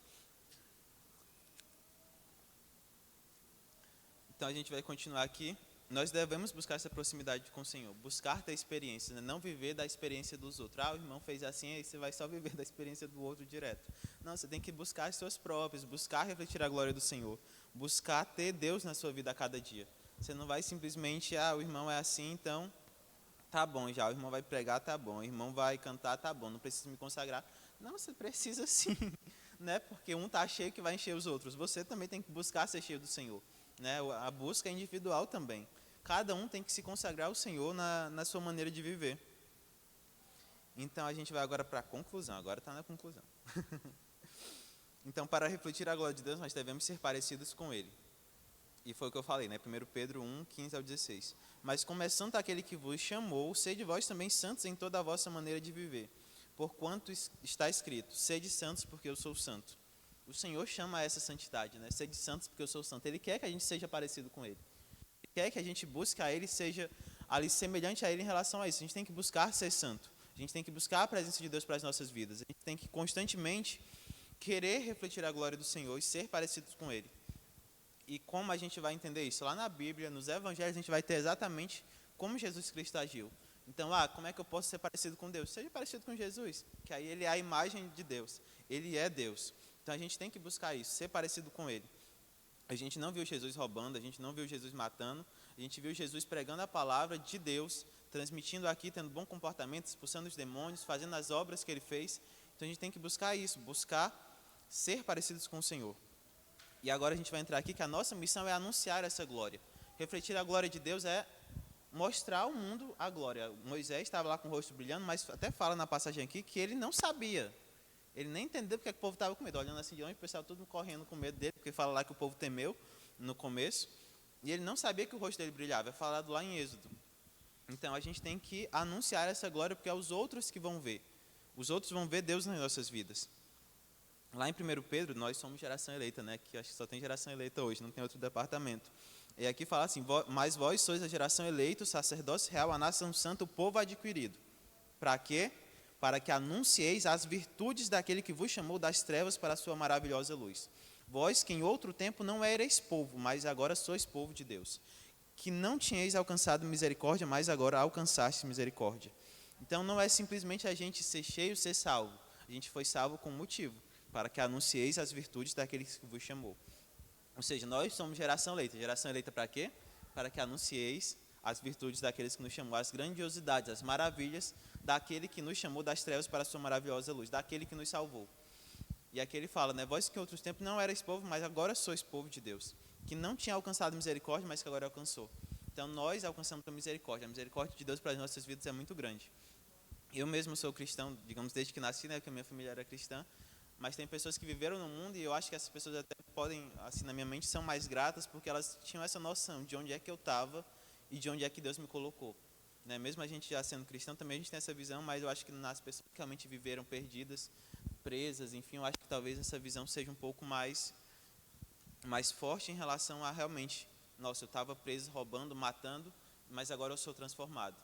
Então, a gente vai continuar aqui. Nós devemos buscar essa proximidade com o Senhor, buscar ter experiência, né? Não viver da experiência dos outros. Ah, o irmão fez assim, aí você vai só viver da experiência do outro direto. Não, você tem que buscar as suas próprias, buscar refletir a glória do Senhor, buscar ter Deus na sua vida a cada dia. Você não vai simplesmente, o irmão é assim, então tá bom já, o irmão vai pregar, tá bom, o irmão vai cantar, tá bom, não preciso me consagrar. Não, você precisa sim, né? Porque um tá cheio que vai encher os outros. Você também tem que buscar ser cheio do Senhor, né? A busca é individual também. Cada um tem que se consagrar ao Senhor na sua maneira de viver. Então a gente vai agora para a conclusão, agora está na conclusão. Então, para refletir a glória de Deus, nós devemos ser parecidos com Ele. E foi o que eu falei, né? 1 Pedro 1, 15 ao 16. Mas como é santo aquele que vos chamou, sede vós também santos em toda a vossa maneira de viver. Porquanto está escrito, sede santos porque eu sou santo. O Senhor chama a essa santidade, né? Sede santos porque eu sou santo. Ele quer que a gente seja parecido com Ele. Ele quer que a gente busque a Ele, seja ali semelhante a Ele em relação a isso. A gente tem que buscar ser santo. A gente tem que buscar a presença de Deus para as nossas vidas. A gente tem que constantemente querer refletir a glória do Senhor e ser parecidos com Ele. E como a gente vai entender isso? Lá na Bíblia, nos Evangelhos, a gente vai ter exatamente como Jesus Cristo agiu. Então, como é que eu posso ser parecido com Deus? Seja parecido com Jesus, que aí Ele é a imagem de Deus. Ele é Deus. Então, a gente tem que buscar isso, ser parecido com Ele. A gente não viu Jesus roubando, a gente não viu Jesus matando, a gente viu Jesus pregando a palavra de Deus, transmitindo aqui, tendo bom comportamento, expulsando os demônios, fazendo as obras que Ele fez. Então, a gente tem que buscar isso, buscar ser parecidos com o Senhor. E agora a gente vai entrar aqui que a nossa missão é anunciar essa glória. Refletir a glória de Deus é mostrar ao mundo a glória. Moisés estava lá com o rosto brilhando, mas até fala na passagem aqui que ele não sabia. Ele nem entendeu porque o povo estava com medo. Olhando assim de longe, o pessoal todo correndo com medo dele, porque fala lá que o povo temeu no começo. E ele não sabia que o rosto dele brilhava. É falado lá em Êxodo. Então a gente tem que anunciar essa glória, porque é os outros que vão ver. Os outros vão ver Deus nas nossas vidas. Lá em 1 Pedro, nós somos geração eleita, né? Que acho que só tem geração eleita hoje, não tem outro departamento. E aqui fala assim: mas vós sois a geração eleita, o sacerdócio real, a nação santa, o povo adquirido. Para quê? Para que anuncieis as virtudes daquele que vos chamou das trevas para a sua maravilhosa luz. Vós que em outro tempo não erais povo, mas agora sois povo de Deus. Que não tinhais alcançado misericórdia, mas agora alcançaste misericórdia. Então não é simplesmente a gente ser cheio, ser salvo. A gente foi salvo com motivo, para que anuncieis as virtudes daquele que vos chamou. Ou seja, nós somos geração eleita. Geração eleita para quê? Para que anuncieis as virtudes daqueles que nos chamou, as grandiosidades, as maravilhas daquele que nos chamou das trevas para a sua maravilhosa luz, daquele que nos salvou. E aqui ele fala, né? Vós que em outros tempos não erais povo, mas agora sois povo de Deus. Que não tinha alcançado misericórdia, mas que agora alcançou. Então nós alcançamos a misericórdia. A misericórdia de Deus para as nossas vidas é muito grande. Eu mesmo sou cristão, digamos, desde que nasci, né? Porque a minha família era cristã. Mas tem pessoas que viveram no mundo e eu acho que essas pessoas até podem, assim, na minha mente, são mais gratas porque elas tinham essa noção de onde é que eu estava e de onde é que Deus me colocou. Né? Mesmo a gente já sendo cristão, também a gente tem essa visão, mas eu acho que nas pessoas que realmente viveram perdidas, presas, enfim, eu acho que talvez essa visão seja um pouco mais forte em relação a realmente, nossa, eu estava preso, roubando, matando, mas agora eu sou transformado.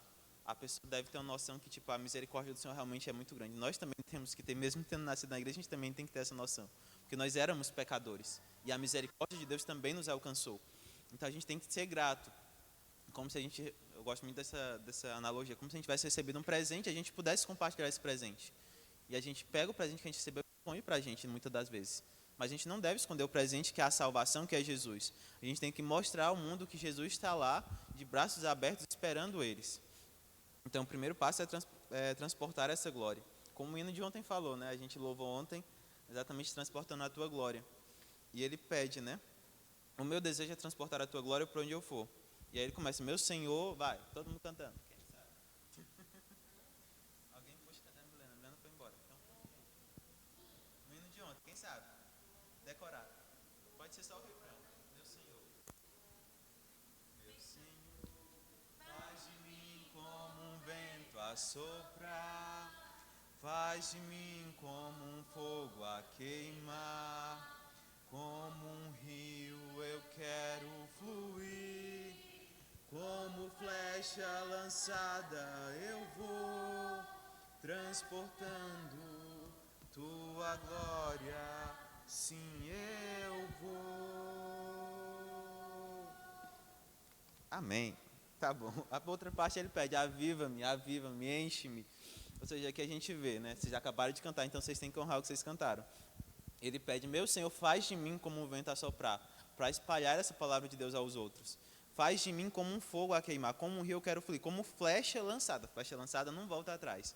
A pessoa deve ter uma noção que tipo, a misericórdia do Senhor realmente é muito grande. Nós também temos que ter, mesmo tendo nascido na igreja, a gente também tem que ter essa noção. Porque nós éramos pecadores. E a misericórdia de Deus também nos alcançou. Então a gente tem que ser grato. Como se a gente, eu gosto muito dessa analogia, como se a gente tivesse recebido um presente e a gente pudesse compartilhar esse presente. E a gente pega o presente que a gente recebeu e põe para a gente, muitas das vezes. Mas a gente não deve esconder o presente que é a salvação, que é Jesus. A gente tem que mostrar ao mundo que Jesus está lá, de braços abertos, esperando eles. Então, o primeiro passo é transportar essa glória. Como o hino de ontem falou, né? A gente louvou ontem, exatamente transportando a tua glória. E ele pede, né? O meu desejo é transportar a tua glória por onde eu for. E aí ele começa, meu Senhor, vai, todo mundo cantando. Quem sabe? Alguém puxa o caderno do Leandro, o Leandro foi embora. Então, o hino de ontem, quem sabe? Decorar. Pode ser só o refrão. Meu Senhor. Meu Senhor, faz de mim como um vento a soprar, faz de mim como um fogo a queimar, como um rio eu quero fluir, como flecha lançada eu vou, transportando tua glória, sim eu vou. Amém. Tá bom. A outra parte ele pede, aviva-me, enche-me. Ou seja, aqui a gente vê, né? Vocês acabaram de cantar, então vocês têm que honrar o que vocês cantaram. Ele pede, meu Senhor, faz de mim como um vento a soprar, para espalhar essa palavra de Deus aos outros. Faz de mim como um fogo a queimar, como um rio eu quero fluir, como flecha lançada. Flecha lançada não volta atrás.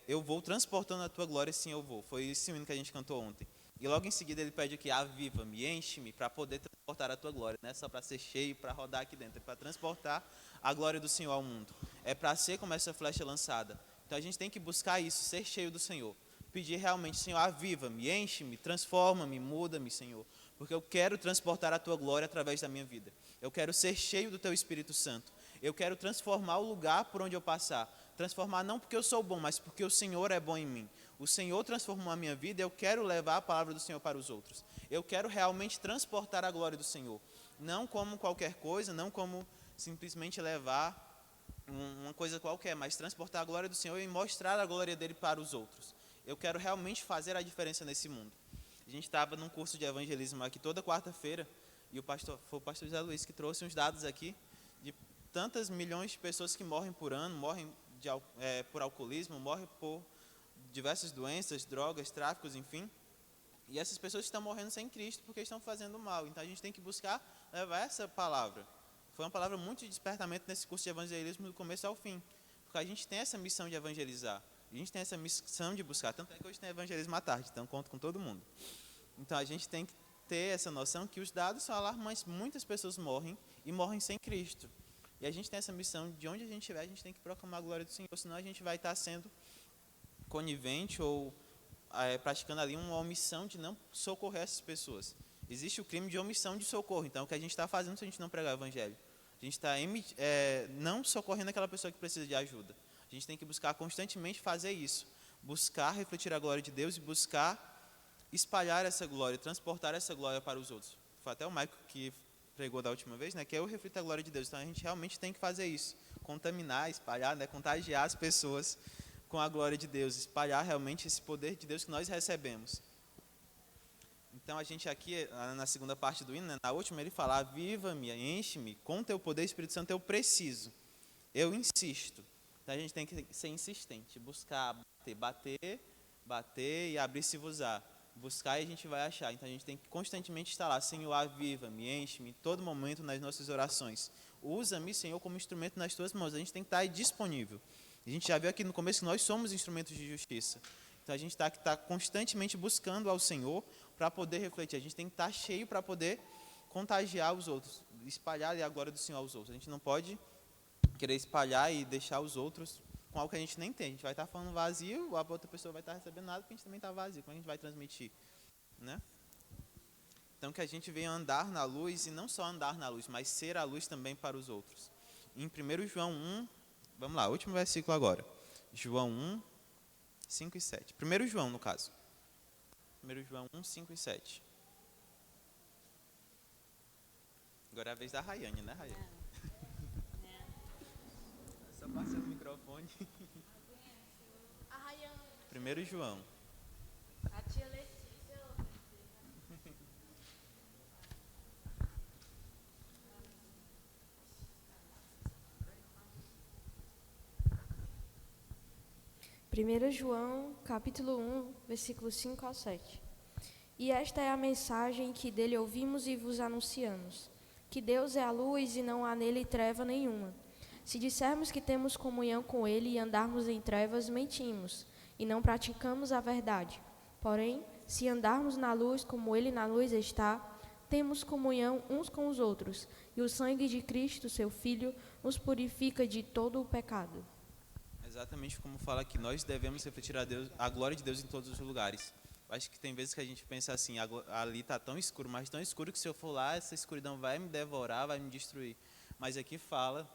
Eu vou transportando a tua glória, sim eu vou. Foi esse hino que a gente cantou ontem. E logo em seguida ele pede aqui, aviva-me, enche-me, para poder transportar a tua glória. Não é só para ser cheio, para rodar aqui dentro, é para transportar a glória do Senhor ao mundo. É para ser como essa flecha lançada. Então a gente tem que buscar isso, ser cheio do Senhor. Pedir realmente, Senhor, aviva-me, enche-me, transforma-me, muda-me, Senhor. Porque eu quero transportar a tua glória através da minha vida. Eu quero ser cheio do teu Espírito Santo. Eu quero transformar o lugar por onde eu passar. Transformar não porque eu sou bom, mas porque o Senhor é bom em mim. O Senhor transformou a minha vida e eu quero levar a palavra do Senhor para os outros. Eu quero realmente transportar a glória do Senhor. Não como qualquer coisa, não como simplesmente levar uma coisa qualquer, mas transportar a glória do Senhor e mostrar a glória dele para os outros. Eu quero realmente fazer a diferença nesse mundo. A gente estava num curso de evangelismo aqui toda quarta-feira e foi o pastor José Luiz que trouxe uns dados aqui de tantas milhões de pessoas que morrem por ano, morrem por alcoolismo, morrem por diversas doenças, drogas, tráficos, enfim. E essas pessoas estão morrendo sem Cristo porque estão fazendo mal. Então a gente tem que buscar levar essa palavra. Foi uma palavra muito de despertamento nesse curso de evangelismo do começo ao fim. Porque a gente tem essa missão de evangelizar. A gente tem essa missão de buscar. Tanto é que hoje tem evangelismo à tarde, então conto com todo mundo. Então a gente tem que ter essa noção que os dados são alarmantes. Muitas pessoas morrem e morrem sem Cristo. E a gente tem essa missão, de onde a gente estiver, a gente tem que proclamar a glória do Senhor. Senão a gente vai estar sendo conivente ou praticando ali uma omissão de não socorrer essas pessoas. Existe o crime de omissão de socorro. Então, o que a gente está fazendo se a gente não pregar o evangelho? A gente está não socorrendo aquela pessoa que precisa de ajuda. A gente tem que buscar constantemente fazer isso. Buscar refletir a glória de Deus e buscar espalhar essa glória, transportar essa glória para os outros. Foi até o Michael que pregou da última vez, né, que eu reflito a glória de Deus. Então a gente realmente tem que fazer isso. Contaminar, espalhar, né, contagiar as pessoas com a glória de Deus. Espalhar realmente esse poder de Deus que nós recebemos. Então a gente aqui, na segunda parte do hino, né, na última ele fala: aviva-me, enche-me com teu poder, Espírito Santo, eu preciso, eu insisto. Então a gente tem que ser insistente, buscar, bater e abrir-se-vos-á. Buscar e a gente vai achar. Então a gente tem que constantemente estar lá: Senhor, aviva-me, enche-me, em todo momento nas nossas orações. Usa-me, Senhor, como instrumento nas tuas mãos. A gente tem que estar aí disponível. A gente já viu aqui no começo que nós somos instrumentos de justiça. Então a gente está constantemente buscando ao Senhor para poder refletir. A gente tem que estar cheio para poder contagiar os outros, espalhar a glória do Senhor aos outros. A gente não pode querer espalhar e deixar os outros com algo que a gente nem tem. A gente vai estar falando vazio, a outra pessoa vai estar recebendo nada, porque a gente também está vazio. Como a gente vai transmitir? Né? Então que a gente venha andar na luz, e não só andar na luz, mas ser a luz também para os outros. Em 1 João 1, vamos lá, último versículo agora. João 1, 5 e 7. 1 João, no caso. 1 João 1, 5 e 7. Agora é a vez da Rayane, né, Rayane? Só passa o microfone. 1 João. A tia Letícia. Primeiro João, capítulo 1, versículos 5 ao 7. E esta é a mensagem que dele ouvimos e vos anunciamos, que Deus é a luz e não há nele treva nenhuma. Se dissermos que temos comunhão com ele e andarmos em trevas, mentimos, e não praticamos a verdade. Porém, se andarmos na luz como ele na luz está, temos comunhão uns com os outros, e o sangue de Cristo, seu Filho, nos purifica de todo o pecado. Exatamente como fala aqui, nós devemos refletir a glória de Deus em todos os lugares. Eu acho que tem vezes que a gente pensa assim: ali está tão escuro, mas tão escuro que se eu for lá, essa escuridão vai me devorar, vai me destruir. Mas aqui fala,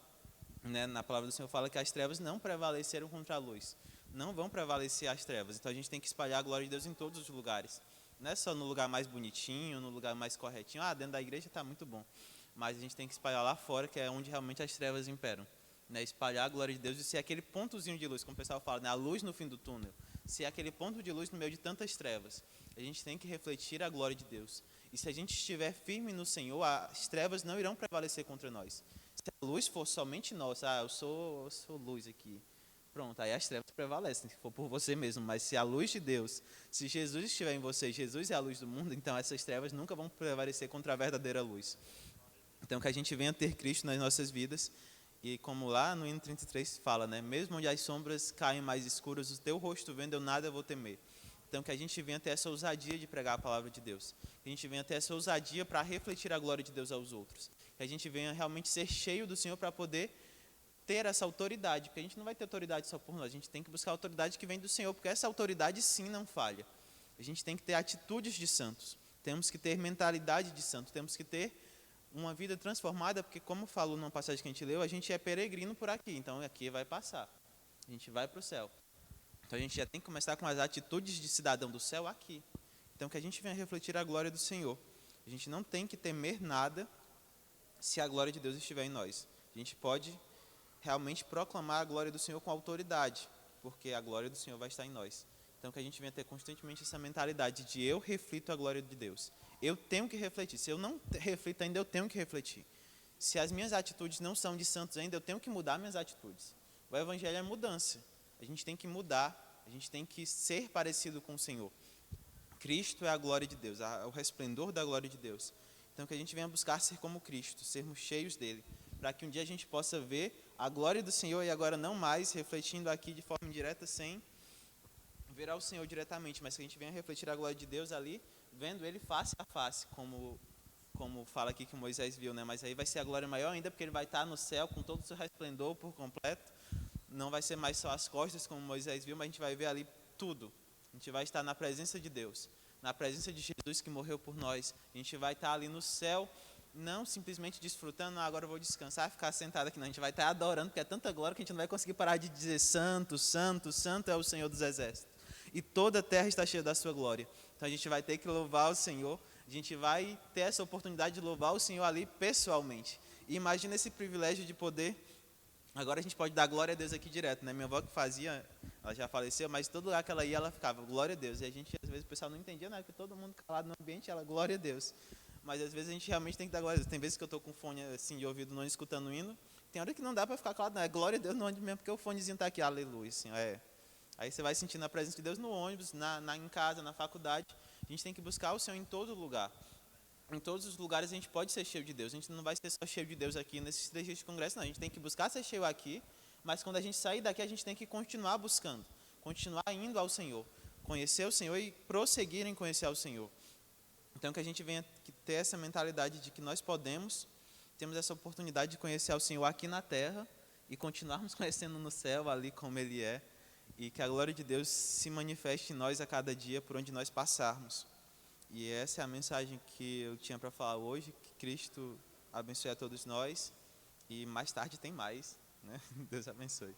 né, na palavra do Senhor fala que as trevas não prevaleceram contra a luz. Não vão prevalecer as trevas. Então a gente tem que espalhar a glória de Deus em todos os lugares. Não é só no lugar mais bonitinho, no lugar mais corretinho. Dentro da igreja está muito bom. Mas a gente tem que espalhar lá fora, que é onde realmente as trevas imperam. Né, espalhar a glória de Deus e ser aquele pontozinho de luz, como o pessoal fala, né, a luz no fim do túnel. Ser aquele ponto de luz no meio de tantas trevas. A gente tem que refletir a glória de Deus. E se a gente estiver firme no Senhor, as trevas não irão prevalecer contra nós. Se a luz for somente nossa, eu sou luz aqui. Pronto, aí as trevas prevalecem, se for por você mesmo. Mas se a luz de Deus, se Jesus estiver em você, Jesus é a luz do mundo, então essas trevas nunca vão prevalecer contra a verdadeira luz. Então que a gente venha ter Cristo nas nossas vidas. E como lá no hino 33 fala, né, mesmo onde as sombras caem mais escuras, o teu rosto vendo, eu nada vou temer. Então que a gente venha ter essa ousadia de pregar a palavra de Deus. Que a gente venha ter essa ousadia para refletir a glória de Deus aos outros. Que a gente venha realmente ser cheio do Senhor para poder ter essa autoridade. Porque a gente não vai ter autoridade só por nós, a gente tem que buscar a autoridade que vem do Senhor, porque essa autoridade sim não falha. A gente tem que ter atitudes de santos. Temos que ter mentalidade de santo. Temos que ter uma vida transformada, porque como falou numa passagem que a gente leu, a gente é peregrino por aqui, então aqui vai passar, a gente vai para o céu. Então a gente já tem que começar com as atitudes de cidadão do céu aqui. Então que a gente venha refletir a glória do Senhor. A gente não tem que temer nada se a glória de Deus estiver em nós. A gente pode realmente proclamar a glória do Senhor com autoridade, porque a glória do Senhor vai estar em nós. Então que a gente venha ter constantemente essa mentalidade de eu reflito a glória de Deus. Eu tenho que refletir. Se eu não reflito ainda, eu tenho que refletir. Se as minhas atitudes não são de santos ainda, eu tenho que mudar minhas atitudes. O evangelho é mudança. A gente tem que mudar, a gente tem que ser parecido com o Senhor. Cristo é a glória de Deus, o resplendor da glória de Deus. Então que a gente venha buscar ser como Cristo, sermos cheios dele, para que um dia a gente possa ver a glória do Senhor e agora não mais refletindo aqui de forma indireta sem ver ao Senhor diretamente, mas que a gente venha refletir a glória de Deus ali, vendo ele face a face, como fala aqui que Moisés viu, né? Mas aí vai ser a glória maior ainda, porque ele vai estar no céu com todo o seu resplendor por completo. Não vai ser mais só as costas, como Moisés viu, mas a gente vai ver ali tudo. A gente vai estar na presença de Deus, na presença de Jesus que morreu por nós. A gente vai estar ali no céu, não simplesmente desfrutando, agora eu vou descansar, ficar sentado aqui, não. A gente vai estar adorando, porque é tanta glória que a gente não vai conseguir parar de dizer santo, santo, santo é o Senhor dos Exércitos. E toda a terra está cheia da sua glória. Então a gente vai ter que louvar o Senhor, a gente vai ter essa oportunidade de louvar o Senhor ali pessoalmente. E imagina esse privilégio de poder, agora a gente pode dar glória a Deus aqui direto, né? Minha avó que fazia, ela já faleceu, mas todo lugar que ela ia, ela ficava, glória a Deus. E a gente, às vezes, o pessoal não entendia, né? Porque todo mundo calado no ambiente, ela, glória a Deus. Mas às vezes a gente realmente tem que dar glória a Deus. Tem vezes que eu estou com fone assim, de ouvido não escutando o hino, tem hora que não dá para ficar calado, não. É glória a Deus no ônibus mesmo, porque o fonezinho está aqui, aleluia. Assim, Aí você vai sentindo a presença de Deus no ônibus, em casa, na faculdade. A gente tem que buscar o Senhor em todo lugar. Em todos os lugares a gente pode ser cheio de Deus. A gente não vai ser só cheio de Deus aqui nesses 3 dias de congresso, não. A gente tem que buscar ser cheio aqui, mas quando a gente sair daqui, a gente tem que continuar buscando, continuar indo ao Senhor, conhecer o Senhor e prosseguir em conhecer ao Senhor. Então que a gente venha ter essa mentalidade de que nós temos essa oportunidade de conhecer ao Senhor aqui na terra e continuarmos conhecendo no céu, ali como Ele é, e que a glória de Deus se manifeste em nós a cada dia por onde nós passarmos. E essa é a mensagem que eu tinha para falar hoje, que Cristo abençoe a todos nós, e mais tarde tem mais, né? Deus abençoe.